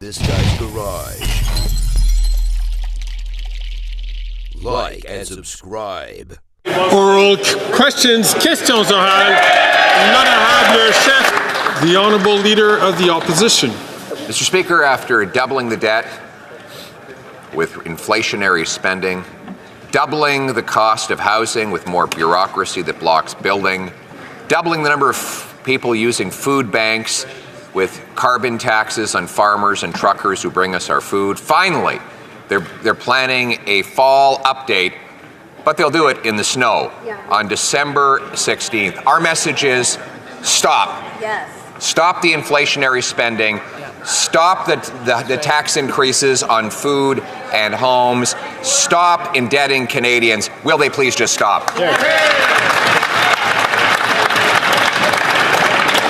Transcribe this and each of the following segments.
this guy's garage. Like and subscribe. Oral questions, questions orales. L'honorable chef, the Honourable Leader of the Opposition. Mr. Speaker, after doubling the debt with inflationary spending, doubling the cost of housing with more bureaucracy that blocks building, doubling the number of people using food banks with carbon taxes on farmers and truckers who bring us our food. Finally, they're planning a fall update, but they'll do it in the snow on December 16th. Our message is stop. Yes. Stop the inflationary spending. Stop the tax increases on food and homes. Stop indebting Canadians. Will they please just stop?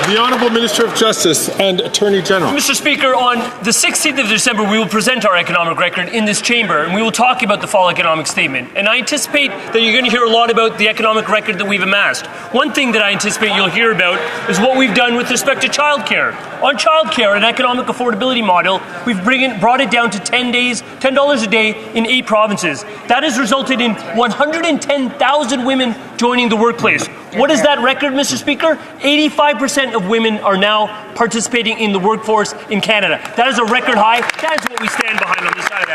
The Honourable Minister of Justice and Attorney General. Mr. Speaker, on the 16th of December, we will present our economic record in this chamber, and we will talk about the fall economic statement. And I anticipate that you're going to hear a lot about the economic record that we've amassed. One thing that I anticipate you'll hear about is what we've done with respect to childcare. On childcare, an economic affordability model, we've brought it down to $10 a day in 8 provinces. That has resulted in 110,000 women joining the workplace. What is that record, Mr. Speaker? 85% of women are now participating in the workforce in Canada. That is a record high. That is what we stand behind on this side of the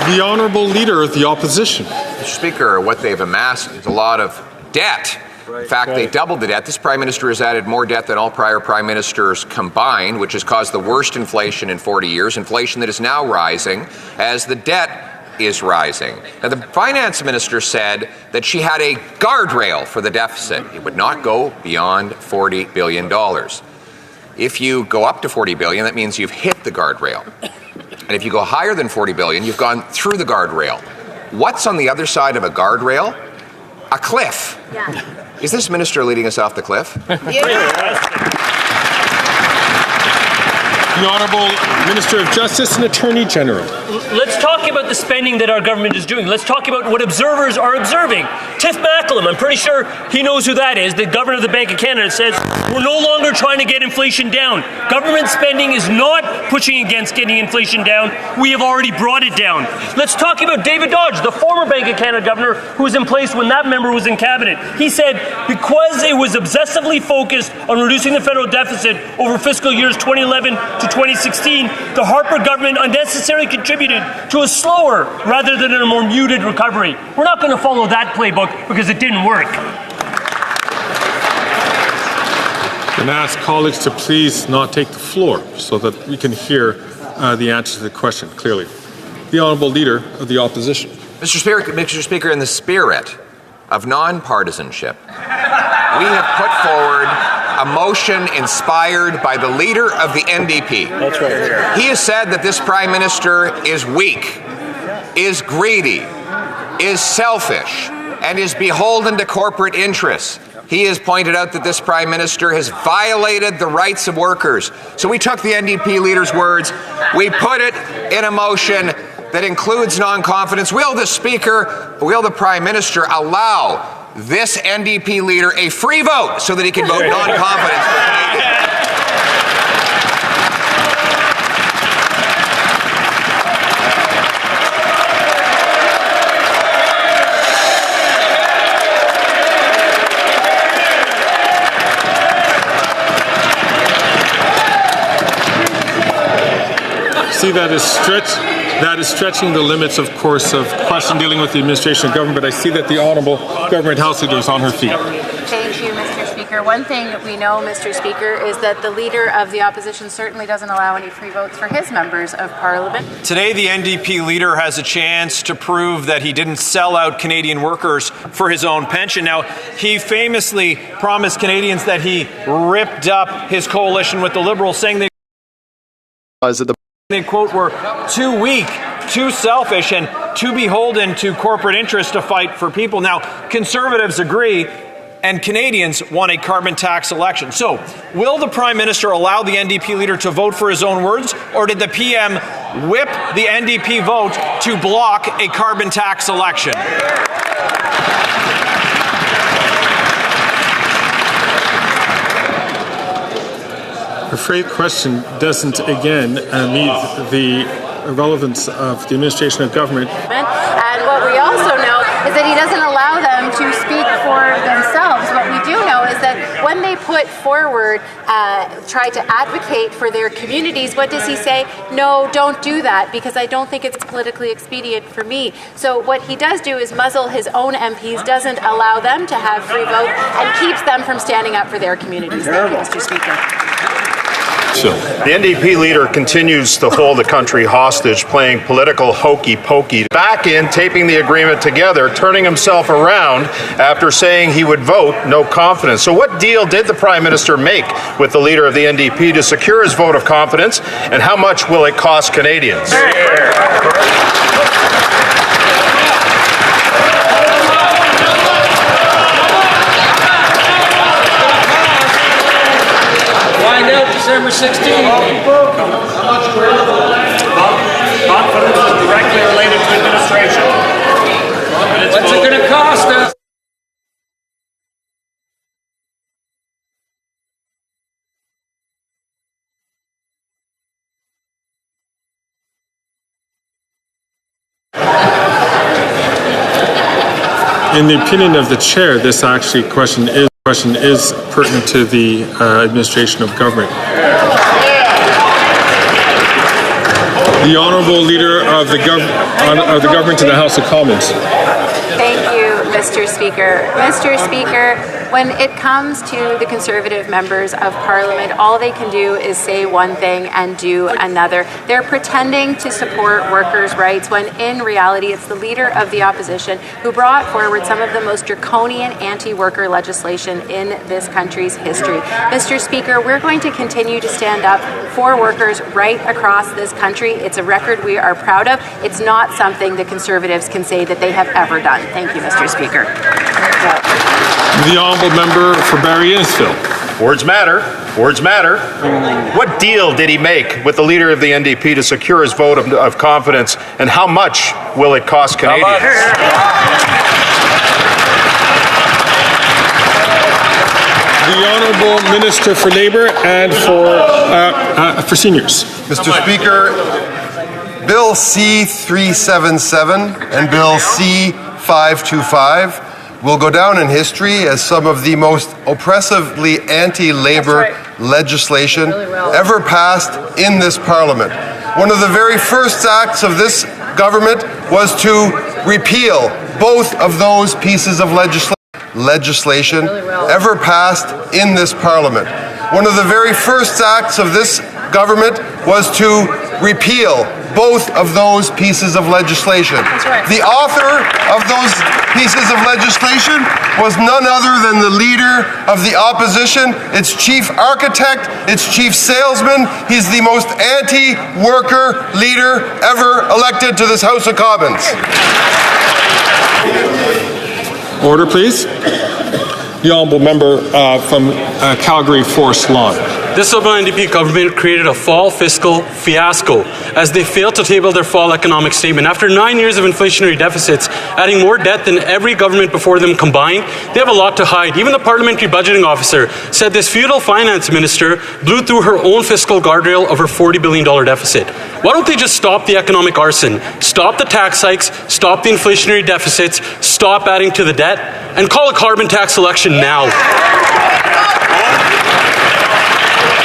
House. The Honourable Leader of the Opposition. Mr. Speaker, what they've amassed is a lot of debt. In fact, they doubled the debt. This Prime Minister has added more debt than all prior Prime Ministers combined, which has caused the worst inflation in 40 years, inflation that is now rising as the debt is rising. Now, the Finance Minister said that she had a guardrail for the deficit. It would not go beyond $40 billion. If you go up to $40 billion, that means you've hit the guardrail. And if you go higher than $40 billion, you've gone through the guardrail. What's on the other side of a guardrail? A cliff. Yeah. Is this minister leading us off the cliff? The Honourable Minister of Justice and Attorney General. Let's talk about the spending that our government is doing. Let's talk about what observers are observing. Tiff Macklem, I'm pretty sure he knows who that is, the Governor of the Bank of Canada, says we're no longer trying to get inflation down. Government spending is not pushing against getting inflation down. We have already brought it down. Let's talk about David Dodge, the former Bank of Canada Governor, who was in place when that member was in Cabinet. He said because it was obsessively focused on reducing the federal deficit over fiscal years 2011 to 2016, the Harper government unnecessarily contributed to a slower rather than a more muted recovery. We're not going to follow that playbook because it didn't work. I'm going to ask colleagues to please not take the floor so that we can hear the answer to the question clearly. The Honourable Leader of the Opposition. Mr. Speaker, in the spirit of non-partisanship, we have put forward a motion inspired by the leader of the NDP. That's right. He has said that this Prime Minister is weak, is greedy, is selfish, and is beholden to corporate interests. He has pointed out that this Prime Minister has violated the rights of workers. So we took the NDP leader's words, we put it in a motion that includes non-confidence. Will the Prime Minister allow this NDP leader a free vote so that he can vote non-confidence for Canadians? See, that is stretching the limits, of course, of question dealing with the administration of government, but I see that the Honourable Government House Leader is on her feet. Thank you, Mr. Speaker. One thing we know, Mr. Speaker, is that the Leader of the Opposition certainly doesn't allow any free votes for his members of Parliament. Today, the NDP leader has a chance to prove that he didn't sell out Canadian workers for his own pension. Now, he famously promised Canadians that he ripped up his coalition with the Liberals, saying they, quote, were too weak, too selfish, and too beholden to corporate interests to fight for people. Now, Conservatives agree, and Canadians want a carbon tax election. So, will the Prime Minister allow the NDP leader to vote for his own words, or did the PM whip the NDP vote to block a carbon tax election? afraid the question doesn't, again, meet the relevance of the administration of government. And what we also know is that he doesn't allow them to speak for themselves. What we do know is that when they put forward, try to advocate for their communities, what does he say? No, don't do that, because I don't think it's politically expedient for me. So what he does do is muzzle his own MPs, doesn't allow them to have free vote, and keeps them from standing up for their communities. Thank you, Mr. Speaker. The NDP leader continues to hold the country hostage, playing political hokey-pokey. Back in, taping the agreement together, turning himself around after saying he would vote no confidence. So what deal did the Prime Minister make with the leader of the NDP to secure his vote of confidence, and how much will it cost Canadians? December 16th. Confidence is directly related to administration. What's it going to cost us? In the opinion of the chair, this actually question is pertinent to the administration of government. The Honourable Leader of the Government in the House of Commons. Thank you, Mr. Speaker. Mr. Speaker, when it comes to the Conservative members of Parliament, all they can do is say one thing and do another. They're pretending to support workers' rights when in reality it's the Leader of the Opposition who brought forward some of the most draconian anti-worker legislation in this country's history. Mr. Speaker, we're going to continue to stand up for workers right across this country. It's a record we are proud of. It's not something the Conservatives can say that they have ever done. Thank you, Mr. Speaker. The Honourable Member for Barrie-Innisfil. Words matter. Words matter. What deal did he make with the leader of the NDP to secure his vote of confidence, and how much will it cost Canadians? The Honourable Minister for Labour and for Seniors. Mr. Speaker, Bill C-377 and Bill C-525 will go down in history as some of the most oppressively anti-labour legislation ever passed in this Parliament. One of the very first acts of this government was to repeal both of those pieces of legislation ever passed in this Parliament. One of the very first acts of this government was to repeal both of those pieces of legislation. The author of those pieces of legislation was none other than the Leader of the Opposition, its chief architect, its chief salesman. He's the most anti-worker leader ever elected to this House of Commons. Order, please. The Honourable Member from Calgary Forest Lawn. This Liberal NDP government created a fall fiscal fiasco as they failed to table their fall economic statement. After 9 years of inflationary deficits, adding more debt than every government before them combined, they have a lot to hide. Even the parliamentary budgeting officer said this feudal finance minister blew through her own fiscal guardrail of her $40 billion deficit. Why don't they just stop the economic arson, stop the tax hikes, stop the inflationary deficits, stop adding to the debt, and call a carbon tax election now?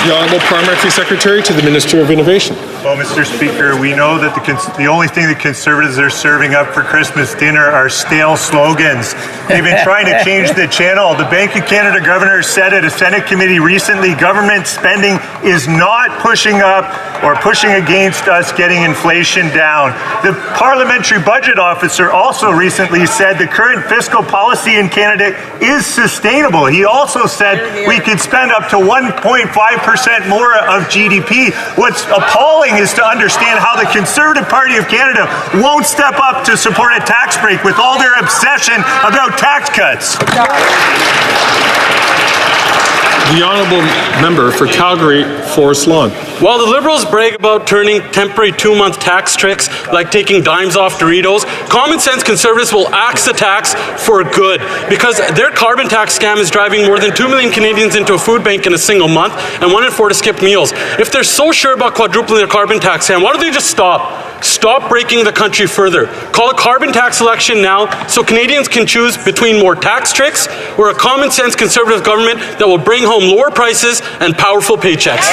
The Honourable Parliamentary Secretary to the Minister of Innovation. Well, Mr. Speaker, we know that the only thing the Conservatives are serving up for Christmas dinner are stale slogans. They've been trying to change the channel. The Bank of Canada Governor said at a Senate committee recently, government spending is not pushing up or pushing against us getting inflation down. The Parliamentary Budget Officer also recently said the current fiscal policy in Canada is sustainable. He also said we could spend up to 1.5% more of GDP. What's appalling is to understand how the Conservative Party of Canada won't step up to support a tax break with all their obsession about tax cuts. The Honourable Member for Calgary Forest Lawn. While the Liberals brag about turning temporary 2-month tax tricks like taking dimes off Doritos, common sense Conservatives will axe the tax for good because their carbon tax scam is driving more than 2 million Canadians into a food bank in a single month and 1 in 4 to skip meals. If they're so sure about quadrupling their carbon tax scam, why don't they just stop? Stop breaking the country further. Call a carbon tax election now so Canadians can choose between more tax tricks or a common sense Conservative government that will bring home lower prices and powerful paychecks.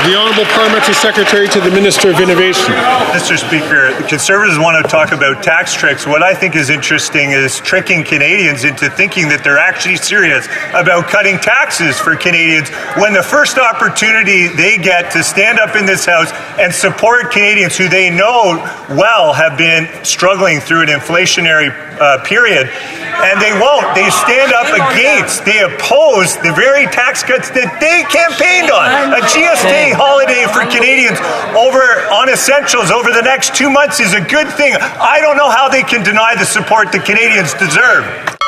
The Honourable Parliamentary Secretary to the Minister of Innovation. Mr. Speaker, the Conservatives want to talk about tax tricks. What I think is interesting is tricking Canadians into thinking that they're actually serious about cutting taxes for Canadians when the first opportunity they get to stand up in this House and support Canadians who they know well have been struggling through an inflationary period. And they won't. They stand up against, they oppose the very tax cuts that they campaigned on. A GST holiday for Canadians on essentials over the next 2 months is a good thing. I don't know how they can deny the support that Canadians deserve.